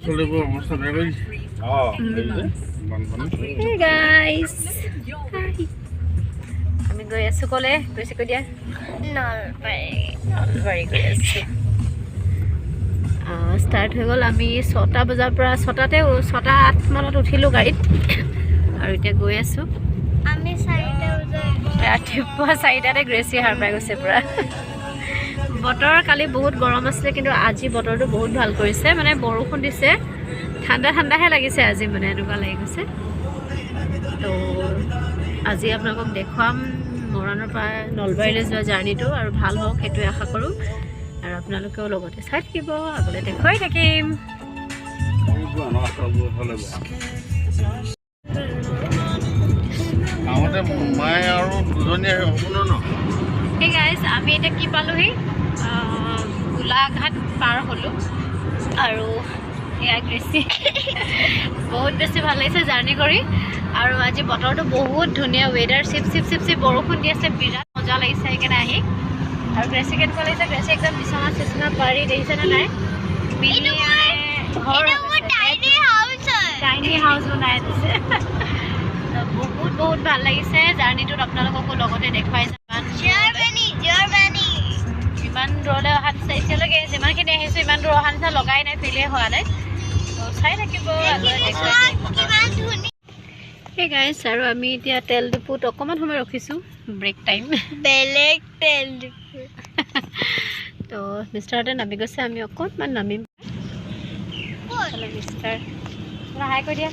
Hey guys. Hi. আমি গৈ আছো কলে বেছি কৈ দিয়া নলবাৰী গৈ আছো ষ্টাৰ্ট হৈ গ'ল আমি 6টা বজাৰ পৰা 6টাতে 6:08 মানত উঠিলো গাড়ীত আৰু এতিয়া গৈ আছো আমি 4টা বজাৰ ৰাতিপুৱা 4টাতে গ্ৰেচি হাৰ পাই গৈছে পুৰা বতৰ কালি বহুত গৰম আছিল কিন্তু আজি বতৰটো বহুত ভাল কৰিছে মানে বৰষুণ দিছে ঠাণ্ডা ঠাণ্ডাহে লাগিছে আজি মানে এনেকুৱা লাগি গৈছে তো আজি আপোনালোকক দেখুৱাম মৰাণৰ পৰা নলবাৰীলৈ যোৱা জাৰ্নিটো আৰু ভাল হওক সেইটোৱে আশা কৰোঁ আৰু আপোনালোকেও লগতে চাই থাকিব আগলৈ দেখুৱাই থাকিম Hey guys, আমি এটা কি পালোহি গোলাঘাট পাৰ হলো আৰু এয়া গ্ৰেচি বহুত বেছি ভাল লাগিছে জাৰ্নি কৰি আৰু আজি বতৰটো বহুত ধুনীয়া ৱেডাৰ চিপ বৰষুণ দি আছে বিৰাট মজা লাগিছে সেইকাৰণে আহি আৰু গ্ৰেচি কেনেকুৱা লাগিছে গ্ৰেচি একদম বিচনা চিচনা পাৰি দেখিছেনে নাই টাইনি হাউচ বনাই দিছে বহুত ভাল লাগিছে জাৰ্নিটোত আপোনালোককো লগতে দেখুৱাই ইমান দূৰলৈ অহা নিচিনা এতিয়ালৈকে যিমানখিনি আহিছোঁ ইমান দূৰ অহা নিচিনা লগাই নাই ফিলে হোৱা নাই চাই থাকিব Hey guys, আৰু আমি এতিয়া তেল ডিপুত অকমান সময় ৰখিছো ব্ৰেক টাইম বেলেগ তেল ডিপু তো মিষ্টাৰতে নামি গৈছে আমি অকমান নামিম চলো মিষ্টাৰ হাই কৈ দিয়া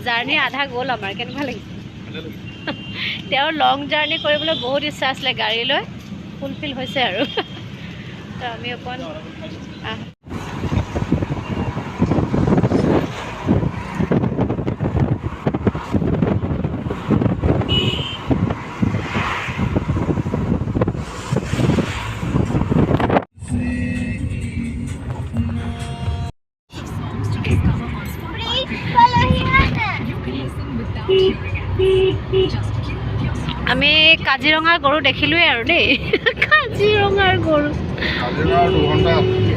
জাৰ্নি আধা গ'ল আমাৰ কেনেকুৱা লাগিছে তেওঁৰ লং জাৰ্নি কৰিবলৈ বহুত ইচ্ছা আছিলে গাড়ী লৈ ফুলফিল হৈছে আৰু তো আমি অকণ আমি কাজিৰঙাৰ গৰু দেখিলোৱে আৰু দেই কাজিৰঙাৰ গৰু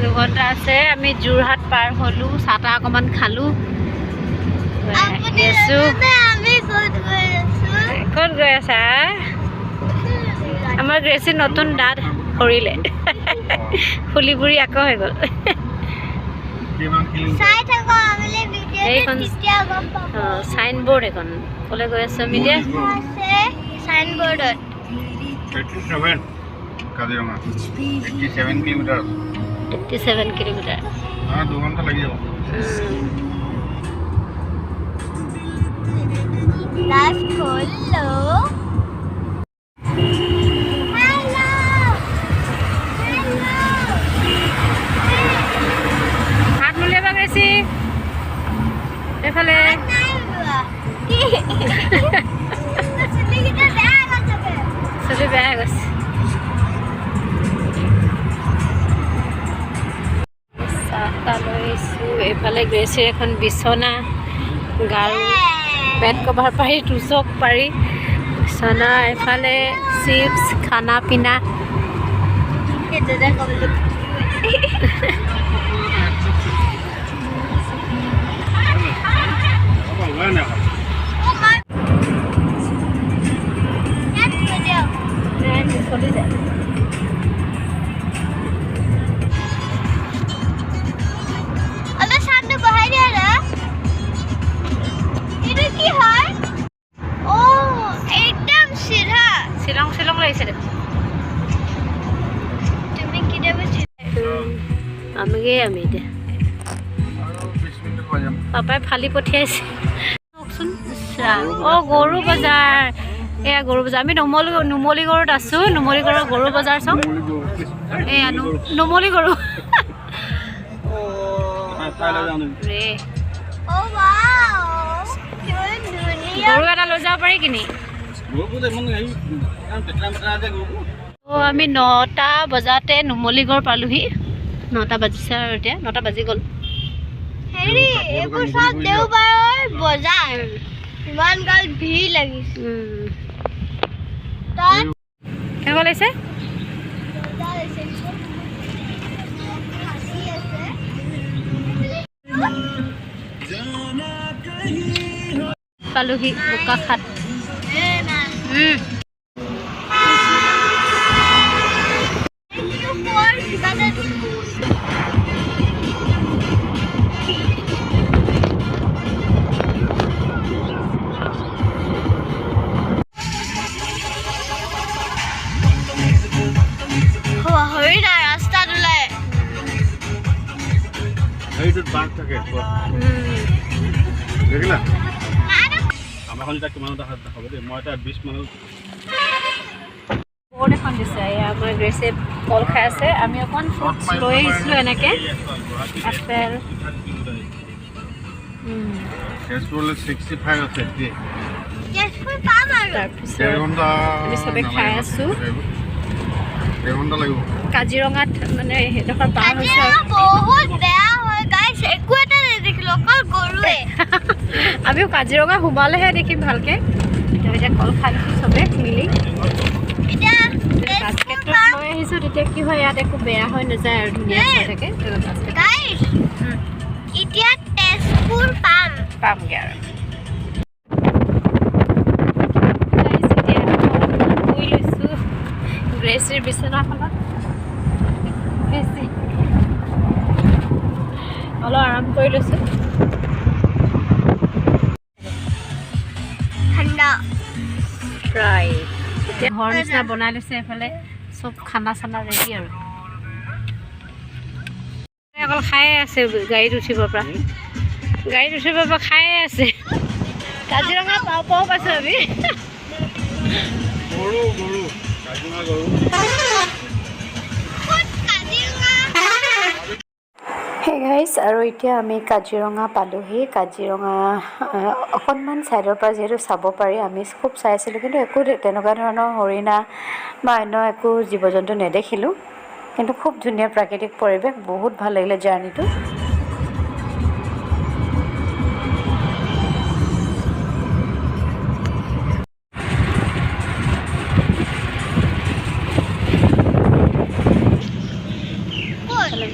2 ঘণ্টা আছে আমি যোৰহাট পাৰ হলো চাটা অকমান খালো ক'ত গৈ আছা আমাৰ গ্ৰেচি নতুন দাঁত সৰিলে ফুলিবুৰি আকৌ হৈ গ'ল সাইন বোৰ্ড এখন কলে গৈ আছে আমি দিয়া সাইন বোৰ্ডত 87 কাজিৰঙা 87 কিলোমিটাৰ 87 কিলোমিটাৰ 2 ঘণ্টা লাগি যাব লাস্ট হলো হাত মুলিয়া বাগেছি এফালে চলি বেয়া গৈছে চাহটা লৈছোঁ এইফালে গ্ৰেচিৰ এখন বিচনা গাৰু বেড কভাৰ পাৰি টুচক পাৰি বিচনা এইফালে চিপছ খানা পিনা শ্বিলং লাগিছে দেখোন তুমি আমি এতিয়া পাপাই ফালি পঠিয়াইছে অ গৰু বজাৰ এয়া গৰু বজাৰ আমি নুমলীগড়ত আছো নুমলীগড়ৰ গৰু বজাৰ চাওঁ এয়া নুমলী গৰু গৰু এটা লৈ যাব পাৰি কিনি আমি 9টা বজাতে নুমলীগড় পালোহি 9টা বাজিছে আৰু এতিয়া 9টা বাজি গ'ল হেৰি এইবোৰ সব দেওবাৰৰ বজাৰ ইমান গাল ভিৰ লাগিছে তাত কেনেকুৱা লাগিছে পালোহি বোকাখাট এইটোত বাঘ থাকে দেখিলা আমাৰখন এতিয়া কিমান দেখাব দেই মই এটা 20 মানত বৰ্ড এখন দিছে আমাৰ গ্ৰেছে কল খাই আছে আমি অকণ ফ্ৰুটছ লৈ আহিছিলোঁ এনেকৈ আপেল তেজপুৰলৈ 65 আছে তাৰপিছত আমি চবে খাই আছোঁ কাজিৰঙাত মানে সেইডোখৰ পাৰ হৈছে আমিও কাজিৰঙা সোমালেহে দেখিম ভালকৈ এতিয়া কল খাই দিছোঁ চবে মিলি বাস্কেটত লৈ আহিছোঁ তেতিয়া কি হয় ইয়াত একো বেয়া হৈ নাযায় আৰু ধুনীয়া হৈ থাকে এতিয়া তেজপুৰ পামগৈ আৰু শুই লৈছোঁ গ্ৰেচিৰ বিচনাখনত অলপ আৰাম কৰি লৈছোঁ প্ৰায় এতিয়া ঘৰ নিচিনা বনাই লৈছে এফালে চব খানা চানা ৰেডি আৰু অকল খায়ে আছে গাড়ীত উঠিবৰ পৰা খায়ে আছে কাজিৰঙা পাওঁ পাইছোঁ আমি হে গাইজ আৰু এতিয়া আমি কাজিৰঙা পালোহি কাজিৰঙা অকণমান ছাইডৰ পৰা যিহেতু চাব পাৰি আমি খুব চাই আছিলোঁ কিন্তু একো তেনেকুৱা ধৰণৰ হৰিণা বা অন্য একো জীৱ জন্তু নেদেখিলোঁ কিন্তু খুব ধুনীয়া প্ৰাকৃতিক পৰিৱেশ বহুত ভাল লাগিলে জাৰ্ণিটো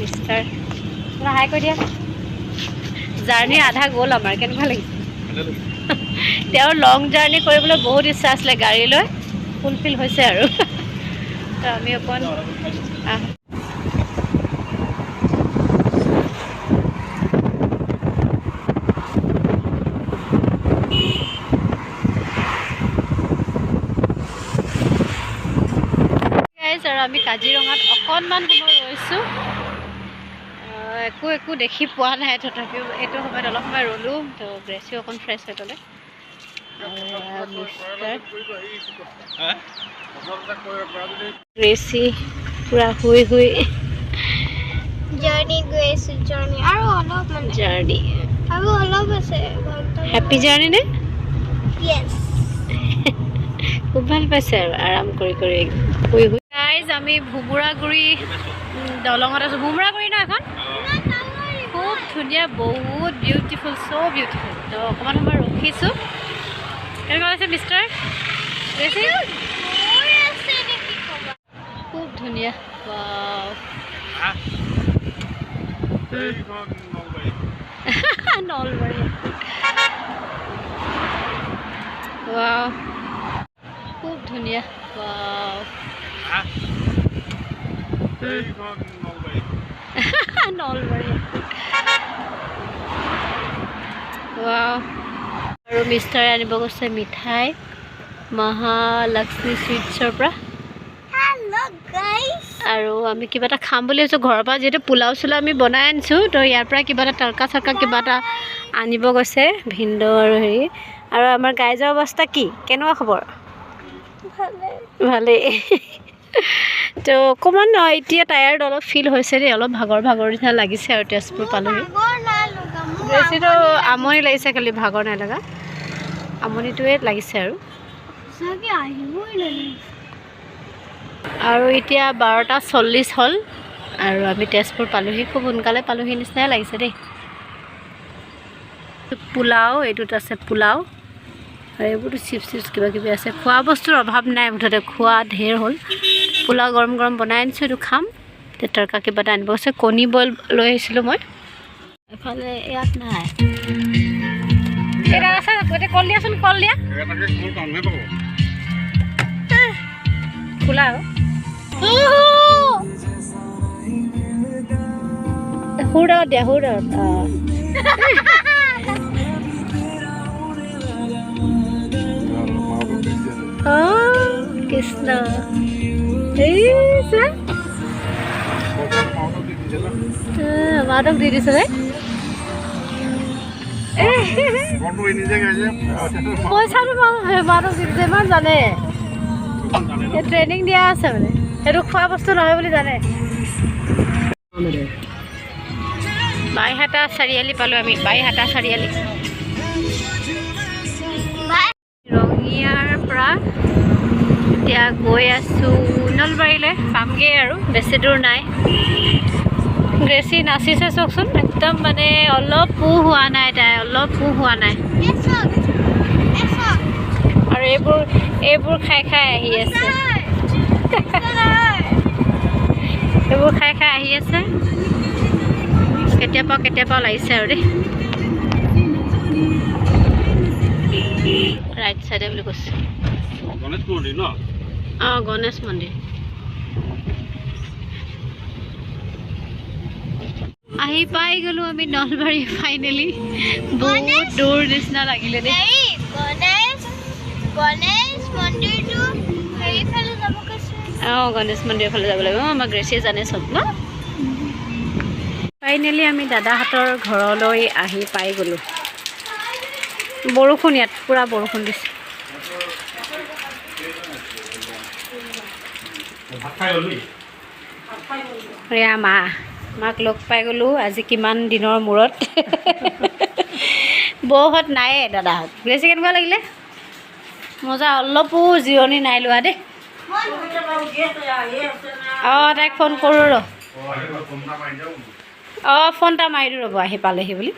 মিষ্টাৰ হাই কৈ দিয়া জাৰ্ণি আধা গ'ল আমাৰ কেনেকুৱা লাগিছে তেওঁৰ লং জাৰ্ণি কৰিবলৈ বহুত ইচ্ছা আছিলে গাড়ী লৈ ফুলফিল হৈছে আৰু তো আমি অকণ আৰু আমি কাজিৰঙাত অকণমান সময় ৰৈছোঁ একো দেখি পোৱা নাই তথাপিও এইটো সময়ত অলপ সময় ৰ'লোঁ তো গ্ৰেচিও অকণ ফ্ৰেছ হৈ গ'লে গ্ৰেচি পূৰা শুই জাৰ্ণি গৈ আছোঁ জাৰ্ণি আৰু অলপ আছে হেপী জাৰ্ণি নে য়েছ খুব ভাল পাইছে আৰু আৰাম কৰি শুই গাইজ আমি ভুমুৰাগুৰি দলঙত আছোঁ ভুমুৰাগুৰি ন এখন খুব ধুনীয়া বহুত বিউটিফুল চ' বিউটিফুল তো অকণমান সময় ৰখিছোঁ কেনেকুৱা হৈছে মিষ্টাৰ খুব ধুনীয়া নলবাৰী খুব ধুনীয়া নলবাৰী আৰু মিষ্টাৰে আনিব গৈছে মিঠাই মহালক্ষ্মী চুইটছৰ পৰা আৰু আমি কিবা এটা খাম বুলি ভাবিছোঁ ঘৰৰ পৰা যিহেতু পোলাও চোলাও আমি বনাই আনিছোঁ তো ইয়াৰ পৰা কিবা এটা তৰকা চৰকা কিবা এটা আনিব গৈছে ভিনদেউ আৰু হেৰি আৰু আমাৰ গাইজৰ অৱস্থা কি কেনেকুৱা খবৰ ভালেই তো অকণমান এতিয়া টায়াৰ্ড অলপ ফিল হৈছে দেই অলপ ভাগৰ নিচিনা লাগিছে আৰু তেজপুৰ পালোহি বেছিতো আমনি লাগিছে খালি ভাগৰ নাই লগা আমনিটোৱে লাগিছে আৰু এতিয়া 12:40 হ'ল আৰু আমি তেজপুৰ পালোহি খুব সোনকালে পালোহি নিচিনাই লাগিছে দেই পোলাও এইটোত আছে পোলাও আৰু এইবোৰতো চিপছ কিবা কিবি আছে খোৱা বস্তুৰ অভাৱ নাই মুঠতে খোৱা ঢেৰ হ'ল পোলাও গৰম বনাই আনিছোঁ এইটো খাম তৰকা কিবা এটা আনিব আছে কণী বইল লৈ আহিছিলোঁ মই এফালে ইয়াত নাই এটা আছে গোটেই কল দিয়াচোন কল দিয়া খোলা আৰু সুৰত দিয়া সুৰত কৃষ্ণ মাহঁতক দি দিছে পইচাটো মাহঁতক দি দিছে ইমান জানে ট্ৰেইনিং দিয়া আছে মানে সেইটো খোৱা বস্তু নহয় বুলি জানে বাইহাটা চাৰিআলি পালোঁ আমি বাইহাটা চাৰিআলি ৰঙিয়াৰ পৰা এতিয়া গৈ আছোঁ নলবাৰীলৈ পামগৈ আৰু বেছি দূৰ নাই গ্ৰেচি নাচিছে চাওকচোন একদম মানে অলপ পু হোৱা নাই তাই অলপ পু হোৱা নাই আৰু এইবোৰ খাই আহি আছে এইবোৰ খাই আহি আছে কেতিয়াবা লাগিছে আৰু দেই ৰাইট চাইডে বুলি কৈছে গণেশ মন্দিৰ ন অঁ গণেশ মন্দিৰ আহি পাই গ'লো আমি নলবাৰী ফাইনেলি বহুত দূৰ নিচিনা লাগিলে দেই গণেশ মন্দিৰটো হেৰিফালে যাব কৈছে অঁ গণেশ মন্দিৰৰ ফালে যাব লাগিব আমাৰ গ্ৰেচিয়ে জানে চব ন ফাইনেলি আমি দাদাহঁতৰ ঘৰলৈ আহি পাই গ'লোঁ বৰষুণ ইয়াত পূৰা বৰষুণ দিছে এয়া মাক লগ পাই গ'লোঁ আজি কিমান দিনৰ মূৰত বৌহঁত নায়ে দাদাহঁত গ্ৰেচি কেনেকুৱা লাগিলে মজা অলপো জিৰণি নাই লোৱা দেই অঁ তাইক ফোন কৰোঁ ৰ অঁ ফোন এটা মাৰি দিওঁ ৰ'ব আহি পালেহি বুলি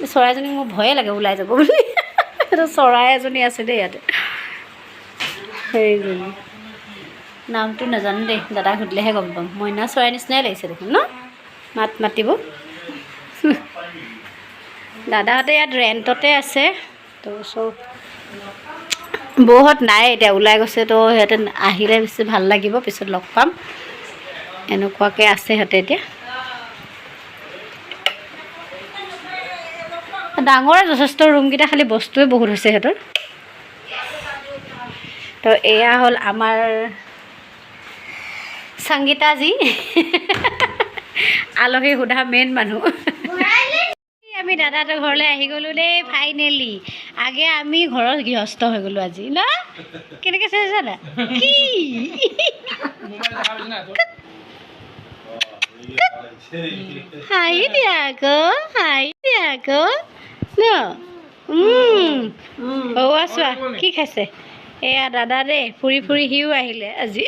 চৰাইজনীক মোৰ ভয়ে লাগে ওলাই যাব বুলি এইটো চৰাই এজনী আছে দেই ইয়াতে সেইজনী নামটো নাজানো দেই দাদাক সুধিলেহে গম পাম মইনা চৰাই নিচিনাই লাগিছে দেখোন ন মাতিব দাদাহঁতে ইয়াত ৰেণ্টতে আছে তো চব বৌহঁত নাই এতিয়া ওলাই গৈছে তো সিহঁতে আহিলে বেছি ভাল লাগিব পিছত লগ পাম এনেকুৱাকৈ আছে সিহঁতে এতিয়া ডাঙৰে যথেষ্ট ৰুমকেইটা খালি বস্তুৱে বহুত হৈছে সিহঁতৰ তো এয়া হ'ল আমাৰ সংগীতাজী আলহী সোধা মেইন মানুহ আমি দাদাহঁতৰ ঘৰলৈ আহি গ'লোঁ দেই ফাইনেলি আগে আমি ঘৰৰ গৃহস্থ হৈ গ'লোঁ আজি ন কেনেকৈ চাইছা না কি হাঁহি দিয়া আকৌ ন বৌৱা চোৱা কি খাইছে এয়া দাদা দেই ফুৰি সিও আহিলে আজি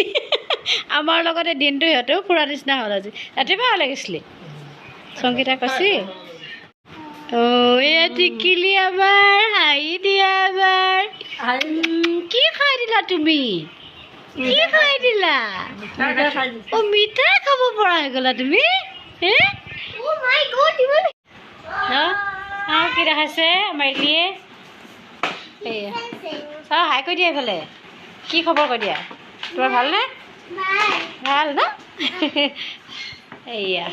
আমাৰ লগতে দিনটো সিহঁতেও ফুৰা নিচিনা হ'ল আজি ৰাতিপুৱা লাগিছিলে সংগীতা কৈছি অঁ এয়া টিকিলি আমাৰ হাঁহি দিয়া আমাৰ কি খাই দিলা তুমি কি খাই দিলা অঁ মিঠাই খাব পৰা হৈ গ'লা তুমি হে অঁ কি দেখাইছে আমাৰ এলিয়ে এয়া অঁ হাই কৈ দিয়া এইফালে কি খবৰ কৈ দিয়া তোমাৰ ভালনে ভাল ন এয়া